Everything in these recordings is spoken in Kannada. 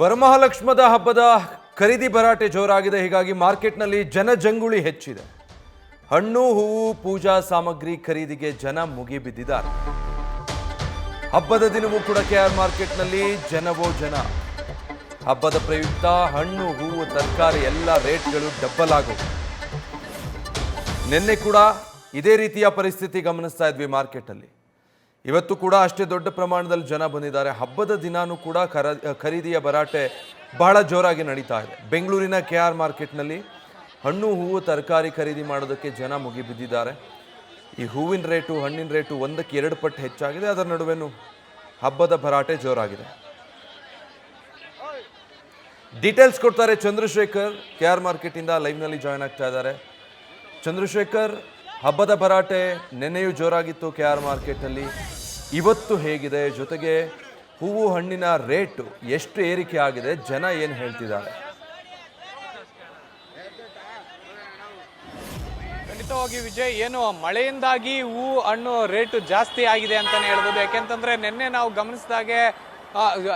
ವರಮಹಾಲಕ್ಷ್ಮದ ಹಬ್ಬದ ಖರೀದಿ ಭರಾಟೆ ಜೋರಾಗಿದೆ. ಹೀಗಾಗಿ ಮಾರ್ಕೆಟ್ನಲ್ಲಿ ಜನಜಂಗುಳಿ ಹೆಚ್ಚಿದೆ. ಹಣ್ಣು ಹೂವು ಪೂಜಾ ಸಾಮಗ್ರಿ ಖರೀದಿಗೆ ಜನ ಮುಗಿಬಿದ್ದಿದ್ದಾರೆ. ಹಬ್ಬದ ದಿನವೂ ಕೂಡ ಕೆಆರ್ ಮಾರ್ಕೆಟ್ನಲ್ಲಿ ಜನವೋ ಜನ. ಹಬ್ಬದ ಪ್ರಯುಕ್ತ ಹಣ್ಣು ಹೂವು ತರಕಾರಿ ಎಲ್ಲ ರೇಟ್ಗಳು ಡಬ್ಬಲ್ ಆಗೋದು. ನಿನ್ನೆ ಕೂಡ ಇದೇ ರೀತಿಯ ಪರಿಸ್ಥಿತಿ ಗಮನಿಸ್ತಾ ಇದ್ವಿ ಮಾರ್ಕೆಟಲ್ಲಿ. ಇವತ್ತು ಕೂಡ ಅಷ್ಟೇ ದೊಡ್ಡ ಪ್ರಮಾಣದಲ್ಲಿ ಜನ ಬಂದಿದ್ದಾರೆ. ಹಬ್ಬದ ದಿನಾನೂ ಕೂಡ ಖರೀದಿಯ ಭರಾಟೆ ಬಹಳ ಜೋರಾಗಿ ನಡೀತಾ ಇದೆ. ಬೆಂಗಳೂರಿನ ಕೆಆರ್ ಮಾರ್ಕೆಟ್ನಲ್ಲಿ ಹಣ್ಣು ಹೂವು ತರಕಾರಿ ಖರೀದಿ ಮಾಡೋದಕ್ಕೆ ಜನ ಮುಗಿಬಿದ್ದಿದ್ದಾರೆ. ಈ ಹೂವಿನ ರೇಟು ಹಣ್ಣಿನ ರೇಟು ಒಂದಕ್ಕೆ 2 ಪಟ್ಟು ಹೆಚ್ಚಾಗಿದೆ. ಅದರ ನಡುವೆನೂ ಹಬ್ಬದ ಭರಾಟೆ ಜೋರಾಗಿದೆ. ಡೀಟೇಲ್ಸ್ ಕೊಡ್ತಾರೆ ಚಂದ್ರಶೇಖರ್, ಕೆಆರ್ ಮಾರ್ಕೆಟಿಂದ ಲೈವ್ನಲ್ಲಿ ಜಾಯ್ನ್ ಆಗ್ತಾ ಇದ್ದಾರೆ. ಚಂದ್ರಶೇಖರ್, ಹಬ್ಬದ ಭರಾಟೆ ನೆನ್ನೆಯೂ ಜೋರಾಗಿತ್ತು ಕೆಆರ್ ಮಾರ್ಕೆಟ್ನಲ್ಲಿ, ಇವತ್ತು ಹೇಗಿದೆ? ಜೊತೆಗೆ ಹೂವು ಹಣ್ಣಿನ ರೇಟು ಎಷ್ಟು ಏರಿಕೆ ಆಗಿದೆ, ಜನ ಏನು ಹೇಳ್ತಿದ್ದಾರೆ? ಖಂಡಿತವಾಗಿ ವಿಜಯ್, ಏನು ಮಳೆಯಿಂದಾಗಿ ಹೂವು ಹಣ್ಣು ರೇಟು ಜಾಸ್ತಿ ಆಗಿದೆ ಅಂತಾನೆ ಹೇಳ್ಬೋದು. ಯಾಕೆಂತಂದ್ರೆ ನಿನ್ನೆ ನಾವು ಗಮನಿಸಿದಾಗೆ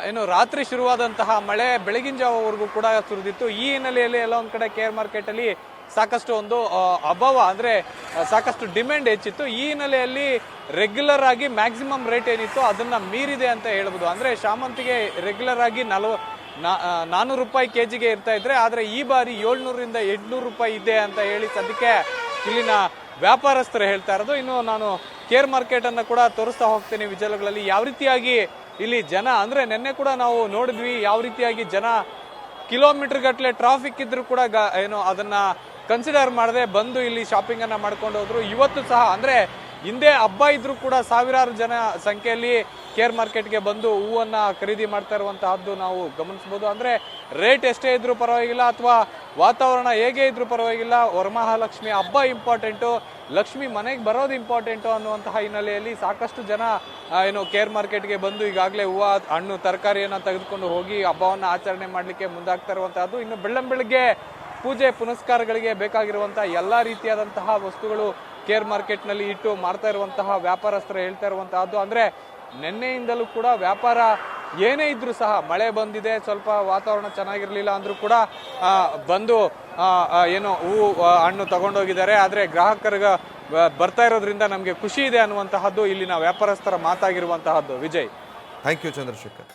ಏನು ರಾತ್ರಿ ಶುರುವಾದಂತಹ ಮಳೆ ಬೆಳಗಿನ ಜಾವವರೆಗೂ ಕೂಡ ಸುರಿದಿತ್ತು. ಈ ಹಿನ್ನೆಲೆಯಲ್ಲಿ ಎಲ್ಲ ಒಂದ್ ಕಡೆ ಕೆಆರ್ ಮಾರ್ಕೆಟ್ ಅಲ್ಲಿ ಸಾಕಷ್ಟು ಒಂದು ಅಭಾವ ಅಂದ್ರೆ ಸಾಕಷ್ಟು ಡಿಮ್ಯಾಂಡ್ ಹೆಚ್ಚಿತ್ತು. ಈ ಹಿನ್ನೆಲೆಯಲ್ಲಿ ರೆಗ್ಯುಲರ್ ಆಗಿ ಮ್ಯಾಕ್ಸಿಮಮ್ ರೇಟ್ ಏನಿತ್ತು ಅದನ್ನ ಮೀರಿದೆ ಅಂತ ಹೇಳ್ಬೋದು. ಅಂದ್ರೆ ಶಾಮಂತಿಗೆ ರೆಗ್ಯುಲರ್ ಆಗಿ 400 ರೂಪಾಯಿ ಕೆಜಿಗೆ ಇರ್ತಾ ಇದ್ರೆ, ಆದ್ರೆ ಈ ಬಾರಿ 700ರಿಂದ 800 ರೂಪಾಯಿ ಇದೆ ಅಂತ ಹೇಳಿ ಸದ್ಯಕ್ಕೆ ಇಲ್ಲಿನ ವ್ಯಾಪಾರಸ್ಥರು ಹೇಳ್ತಾ ಇರೋದು. ಇನ್ನು ನಾನು ಕೆಆರ್ ಮಾರ್ಕೆಟ್ ಅನ್ನ ಕೂಡ ತೋರಿಸ್ತಾ ಹೋಗ್ತೇನೆ ವಿಜಯಗಳಲ್ಲಿ ಯಾವ ರೀತಿಯಾಗಿ ಇಲ್ಲಿ ಜನ, ಅಂದ್ರೆ ನಿನ್ನೆ ಕೂಡ ನಾವು ನೋಡಿದ್ವಿ ಯಾವ ರೀತಿಯಾಗಿ ಜನ ಕಿಲೋಮೀಟರ್ ಗಟ್ಟಲೆ ಟ್ರಾಫಿಕ್ ಇದ್ರು ಕೂಡ ಏನು ಅದನ್ನ ಕನ್ಸಿಡರ್ ಮಾಡದೆ ಬಂದು ಇಲ್ಲಿ ಶಾಪಿಂಗ್ ಅನ್ನ ಮಾಡ್ಕೊಂಡು ಹೋದ್ರು. ಇವತ್ತು ಸಹ ಅಂದ್ರೆ ಹಿಂದೆ ಹಬ್ಬ ಇದ್ರು ಕೂಡ ಸಾವಿರಾರು ಜನ ಸಂಖ್ಯೆಯಲ್ಲಿ ಕೆಆರ್ ಮಾರ್ಕೆಟ್ಗೆ ಬಂದು ಹೂವನ್ನ ಖರೀದಿ ಮಾಡ್ತಾ ಇರುವಂತಹದ್ದು ನಾವು ಗಮನಿಸಬಹುದು. ಅಂದ್ರೆ ರೇಟ್ ಎಷ್ಟೇ ಇದ್ರೂ ಪರವಾಗಿಲ್ಲ ಅಥವಾ ವಾತಾವರಣ ಹೇಗೆ ಇದ್ರೂ ಪರವಾಗಿಲ್ಲ, ವರಮಹಾಲಕ್ಷ್ಮಿ ಹಬ್ಬ ಇಂಪಾರ್ಟೆಂಟು, ಲಕ್ಷ್ಮಿ ಮನೆಗೆ ಬರೋದು ಇಂಪಾರ್ಟೆಂಟು ಅನ್ನುವಂತಹ ಹಿನ್ನೆಲೆಯಲ್ಲಿ ಸಾಕಷ್ಟು ಜನ ಏನು ಕೆಆರ್ ಮಾರ್ಕೆಟ್ಗೆ ಬಂದು ಈಗಾಗಲೇ ಹೂವು ಹಣ್ಣು ತರಕಾರಿಯನ್ನ ತೆಗೆದುಕೊಂಡು ಹೋಗಿ ಹಬ್ಬವನ್ನ ಆಚರಣೆ ಮಾಡ್ಲಿಕ್ಕೆ ಮುಂದಾಗ್ತಾ ಇರುವಂತಹದ್ದು. ಇನ್ನು ಬೆಳ್ಳಂಬೆಳಗ್ಗೆ ಪೂಜೆ ಪುನಸ್ಕಾರಗಳಿಗೆ ಬೇಕಾಗಿರುವಂತಹ ಎಲ್ಲಾ ರೀತಿಯಾದಂತಹ ವಸ್ತುಗಳು ಕೆಆರ್ ಮಾರ್ಕೆಟ್ ನಲ್ಲಿ ಇಟ್ಟು ಮಾರ್ತಾ ಇರುವಂತಹ ವ್ಯಾಪಾರಸ್ಥರು ಹೇಳ್ತಾ ಇರುವಂತಹದ್ದು. ಅಂದ್ರೆ ನಿನ್ನೆಯಿಂದಲೂ ಕೂಡ ವ್ಯಾಪಾರ ಏನೇ ಇದ್ರೂ ಸಹ, ಮಳೆ ಬಂದಿದೆ, ಸ್ವಲ್ಪ ವಾತಾವರಣ ಚೆನ್ನಾಗಿರ್ಲಿಲ್ಲ ಅಂದ್ರೂ ಕೂಡ ಬಂದು ಏನೋ ಹೂವು ಹಣ್ಣು ತಗೊಂಡೋಗಿದ್ದಾರೆ. ಆದ್ರೆ ಗ್ರಾಹಕರಿಗೆ ಬರ್ತಾ ಇರೋದ್ರಿಂದ ನಮ್ಗೆ ಖುಷಿ ಇದೆ ಅನ್ನುವಂತಹದ್ದು ಇಲ್ಲಿನ ವ್ಯಾಪಾರಸ್ಥರ ಮಾತಾಗಿರುವಂತಹದ್ದು. Vijay, thank you Chandrashekhar.